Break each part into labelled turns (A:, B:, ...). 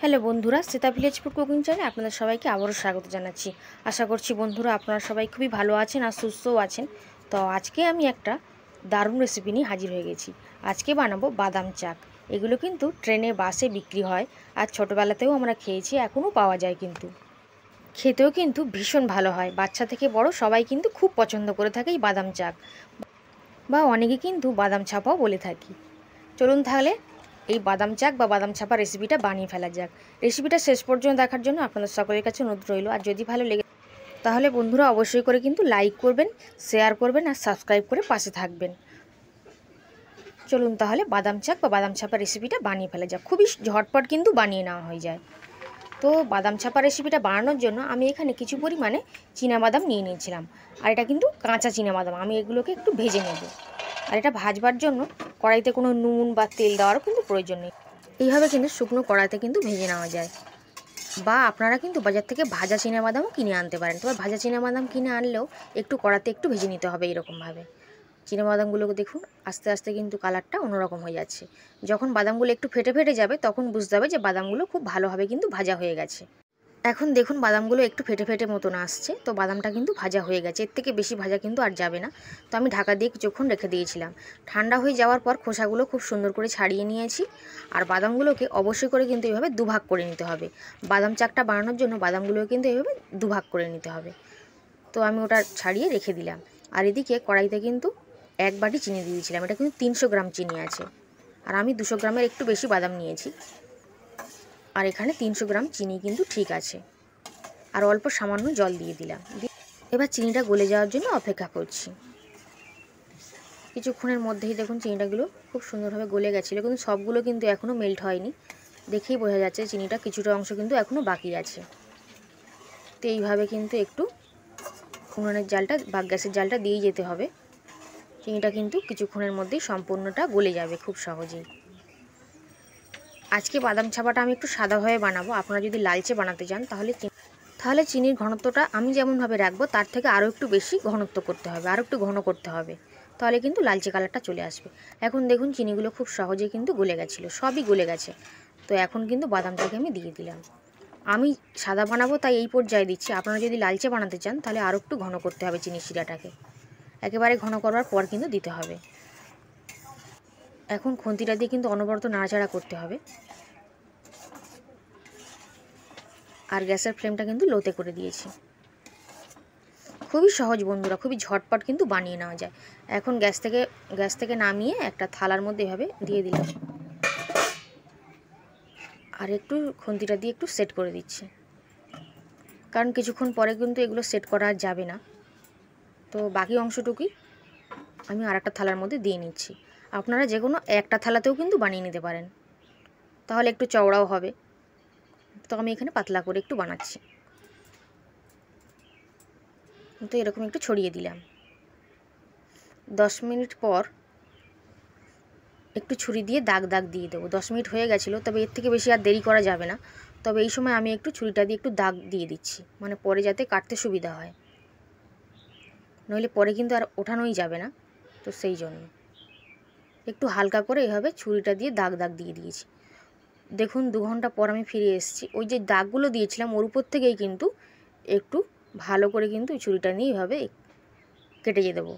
A: Hello বন্ধুরা, Shweta village food cooking চ্যানেলে আপনাদের সবাইকে আবারও স্বাগত জানাচ্ছি। আশা করছি বন্ধুরা আপনারা সবাই খুবই ভালো আছেন আর সুস্থও আছেন। তো আজকে আমি একটা দারুণ রেসিপি নিয়ে হাজির হয়ে গেছি। আজকে বানাবো বাদাম চাক। এগুলো কিন্তু ট্রেনে বাসে বিক্রি হয় আর ছোটোবেলাতেও আমরা খেয়েছি, এখনও পাওয়া যায়। কিন্তু খেতেও কিন্তু ভীষণ ভালো হয়, বাচ্চা থেকে বড় সবাই কিন্তু খুব পছন্দ করে থাকে এই বাদাম চাক, বা অনেকে কিন্তু বাদাম ছাপাও বলে থাকি। চলুন তাহলে এই বাদাম চাক বা বাদাম ছাপা রেসিপিটা বানিয়ে ফেলা যাক। রেসিপিটা শেষ পর্যন্ত দেখার জন্য আপনাদের সকলের কাছে অনুরোধ রইল। আর যদি ভালো লেগে তাহলে বন্ধুরা অবশ্যই করে কিন্তু লাইক করবেন, শেয়ার করবেন আর সাবস্ক্রাইব করে পাশে থাকবেন। চলুন তাহলে বাদাম চাক বা বাদাম ছাপা রেসিপিটা বানিয়ে ফেলা যাক। খুবই ঝটপট কিন্তু বানিয়ে নেওয়া হয়ে যায়। তো বাদাম ছাপা রেসিপিটা বানানোর জন্য আমি এখানে কিছু পরিমাণে চীনাবাদাম নিয়ে নিয়েছিলাম। আর এটা কিন্তু কাঁচা চীনাবাদাম, আমি এগুলোকে একটু ভেজে নেব। আর এটা ভাজবার জন্য কড়াইতে কোনো নুন বা তেল দেওয়ারও কিন্তু প্রয়োজন নেই। এইভাবে কিন্তু শুকনো কড়াইতে কিন্তু ভেজে নেওয়া যায়। বা আপনারা কিন্তু বাজার থেকে ভাজা চীনাবাদামও কিনে আনতে পারেন। তবে ভাজা চীনাবাদাম কিনে আনলেও একটু কড়াতে একটু ভেজে নিতে হবে। এরকমভাবে চীনাবাদামগুলোকে দেখুন আস্তে আস্তে কিন্তু কালারটা অন্যরকম হয়ে যাচ্ছে। যখন বাদামগুলো একটু ফেটে ফেটে যাবে তখন বুঝতে হবে যে বাদামগুলো খুব ভালোভাবে কিন্তু ভাজা হয়ে গেছে। এখন দেখুন বাদামগুলো একটু ফেটে ফেটে মতন আসছে, তো বাদামটা কিন্তু ভাজা হয়ে গেছে। এর থেকে বেশি ভাজা কিন্তু আর যাবে না। তো আমি ঢাকা দিয়ে কিছুক্ষণ রেখে দিয়েছিলাম। ঠান্ডা হয়ে যাওয়ার পর খোসাগুলো খুব সুন্দর করে ছাড়িয়ে নিয়েছি। আর বাদামগুলোকে অবশ্যই করে কিন্তু এইভাবে দুভাগ করে নিতে হবে। বাদাম চাকটা বানানোর জন্য বাদামগুলোকে কিন্তু এইভাবে দুভাগ করে নিতে হবে। তো আমি ওটা ছাড়িয়ে রেখে দিলাম। আর এদিকে কড়াইতে কিন্তু 1 বাটি চিনি দিয়ে দিয়েছিলাম। এটা কিন্তু 300 গ্রাম চিনি আছে, আর আমি 200 গ্রামের একটু বেশি বাদাম নিয়েছি। আর এখানে 300 গ্রাম চিনি কিন্তু ঠিক আছে। আর অল্প সামান্য জল দিয়ে দিলাম। এবার চিনিটা গলে যাওয়ার জন্য অপেক্ষা করছি। কিছুক্ষণের মধ্যেই দেখুন চিনিটাগুলো খুব সুন্দরভাবে গলে গেছিলো, কিন্তু সবগুলো কিন্তু এখনও মেল্ট হয়নি। দেখেই বোঝা যাচ্ছে চিনিটা কিছুটা অংশ কিন্তু এখনও বাকি আছে। তো এইভাবে কিন্তু একটু উনুনের জালটা বা গ্যাসের জালটা দিয়েই যেতে হবে। চিনিটা কিন্তু কিছুক্ষণের মধ্যেই সম্পূর্ণটা গলে যাবে খুব সহজেই। আজকে বাদাম ছাপাটা আমি একটু সাদাভাবে বানাবো। আপনারা যদি লালচে বানাতে চান তাহলে চিনির ঘনত্বটা আমি যেমনভাবে রাখবো তার থেকে আরও একটু বেশি ঘনত্ব করতে হবে, আরও একটু ঘন করতে হবে, তাহলে কিন্তু লালচে কালারটা চলে আসবে। এখন দেখুন চিনিগুলো খুব সহজেই কিন্তু গলে গেছিলো, সবই গলে গেছে। তো এখন কিন্তু বাদামটাকে আমি দিয়ে দিলাম। আমি সাদা বানাবো তাই এই পর্যায়ে দিচ্ছি। আপনারা যদি লালচে বানাতে চান তাহলে আরও একটু ঘন করতে হবে চিনির শিরাটাকে। একেবারে ঘন করবার পর কিন্তু দিতে হবে। এখন খুন্তিটা দিয়ে কিন্তু অনবরত নাড়াচাড়া করতে হবে। আর গ্যাসের ফ্লেমটা কিন্তু লোতে করে দিয়েছি। খুবই সহজ বন্ধুরা, খুবই ঝটপট কিন্তু বানিয়ে নেওয়া যায়। এখন গ্যাস থেকে নামিয়ে একটা থালার মধ্যে এভাবে দিয়ে দিলাম। আর একটু খুন্তিটা দিয়ে একটু সেট করে দিচ্ছি, কারণ কিছুক্ষণ পরে কিন্তু এগুলো সেট করা যাবে না। তো বাকি অংশটুকুই আমি আর একটা থালার মধ্যে দিয়ে নিচ্ছি। আপনারা যে কোনো একটা থালাতেও কিন্তু বানিয়ে নিতে পারেন, তাহলে একটু চওড়াও হবে। তো আমি এখানে পাতলা করে একটু বানাচ্ছি। তো এরকম একটু ছড়িয়ে দিলাম। 10 মিনিট পর একটু ছুরি দিয়ে দাগ দিয়ে দেবো। 10 মিনিট হয়ে গেছিলো, তবে এর থেকে বেশি আর দেরি করা যাবে না। তবে এই সময় আমি একটু ছুরিটা দিয়ে একটু দাগ দিয়ে দিচ্ছি, মানে পরে যাতে কাটতে সুবিধা হয়, নইলে পরে কিন্তু আর ওঠানোই যাবে না। তো সেই জন্য একটু হালকা করে এভাবে ছুরিটা দিয়ে দাগ দিয়ে দিয়েছি। দেখুন 2 ঘন্টা পর আমি ফিরে এসেছি। ওই যে দাগগুলো দিয়েছিলাম ওর উপর থেকেই কিন্তু একটু ভালো করে কিন্তু ওই ছুরিটা নিয়ে এইভাবে কেটে দেবো।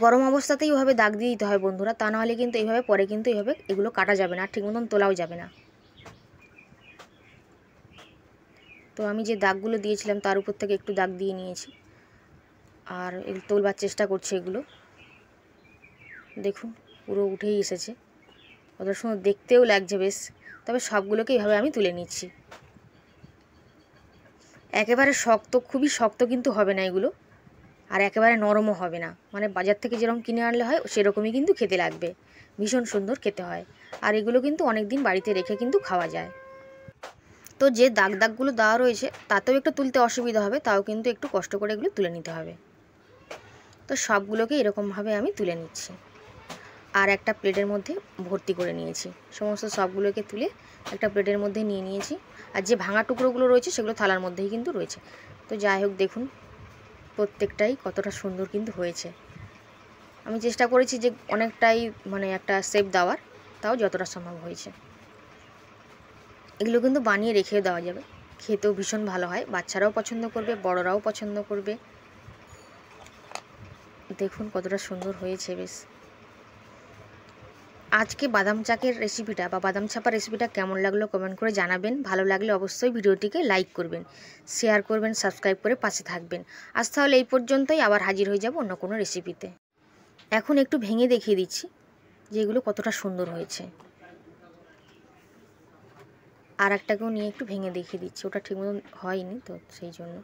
A: গরম অবস্থাতেই ওইভাবে দাগ দিয়ে দিতে হয় বন্ধুরা, তা নাহলে কিন্তু এইভাবে পরে কিন্তু এইভাবে এগুলো কাটা যাবে না, ঠিক মতন তোলাও যাবে না। তো আমি যে দাগগুলো দিয়েছিলাম তার উপর থেকে একটু দাগ দিয়ে নিয়েছি, আর তোলবার চেষ্টা করছি। এগুলো দেখুন পুরো উঠেই এসেছে, কত সুন্দর দেখতেও লাগছে বেশ। তবে সবগুলোকে এইভাবে আমি তুলে নিচ্ছি। একেবারে শক্ত, খুবই শক্ত কিন্তু হবে না এগুলো, আর একেবারে নরমও হবে না। মানে বাজার থেকে যেরকম কিনে আনলে হয় সেরকমই কিন্তু খেতে লাগবে, ভীষণ সুন্দর খেতে হয়। আর এগুলো কিন্তু অনেক দিন বাড়িতে রেখে কিন্তু খাওয়া যায়। তো যে দাগগুলো দেওয়া রয়েছে তাতেও একটু তুলতে অসুবিধা হবে, তাও কিন্তু একটু কষ্ট করে এগুলো তুলে নিতে হবে। তো সবগুলোকে এরকমভাবে আমি তুলে নিচ্ছি, আর একটা প্লেটের মধ্যে ভর্তি করে নিয়েছি। সমস্ত সবগুলোকে তুলে একটা প্লেটের মধ্যে নিয়ে নিয়েছি। আর যে ভাঙা টুকরোগুলো রয়েছে সেগুলো থালার মধ্যেই কিন্তু রয়েছে। তো যাই হোক দেখুন প্রত্যেকটাই কতটা সুন্দর কিন্তু হয়েছে। আমি চেষ্টা করেছি যে অনেকটাই মানে একটা শেপ দেওয়ার, তাও যতটা সম্ভব হয়েছে। এগুলো কিন্তু বানিয়ে রেখেও দেওয়া যাবে, খেতেও ভীষণ ভালো হয়, বাচ্চারাও পছন্দ করবে, বড়রাও পছন্দ করবে। দেখুন কতটা সুন্দর হয়েছে। বেশ, আজকে বাদাম চাকের রেসিপিটা বা বাদাম ছাপার রেসিপিটা কেমন লাগলো কমেন্ট করে জানাবেন। ভালো লাগলে অবশ্যই ভিডিওটিকে লাইক করবেন, শেয়ার করবেন, সাবস্ক্রাইব করে পাশে থাকবেন। আজ তাহলে এই পর্যন্তই, আবার হাজির হয়ে যাব অন্য কোনো রেসিপিতে। এখন একটু ভেঙে দেখিয়ে দিচ্ছি যে এগুলো কতটা সুন্দর হয়েছে। আর একটাকেও নিয়ে একটু ভেঙে দেখিয়ে দিচ্ছি, ওটা ঠিক মতন হয়নি তো সেই জন্য।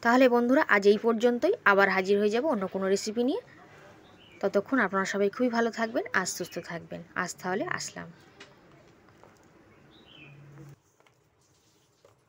A: তাহলে বন্ধুরা আজ এই পর্যন্তই, আবার হাজির হয়ে যাব অন্য কোনো রেসিপি নিয়ে। ততক্ষণ আপনারা সবাই খুবই ভালো থাকবেন আর সুস্থ থাকবেন। আজ তাহলে আসলাম।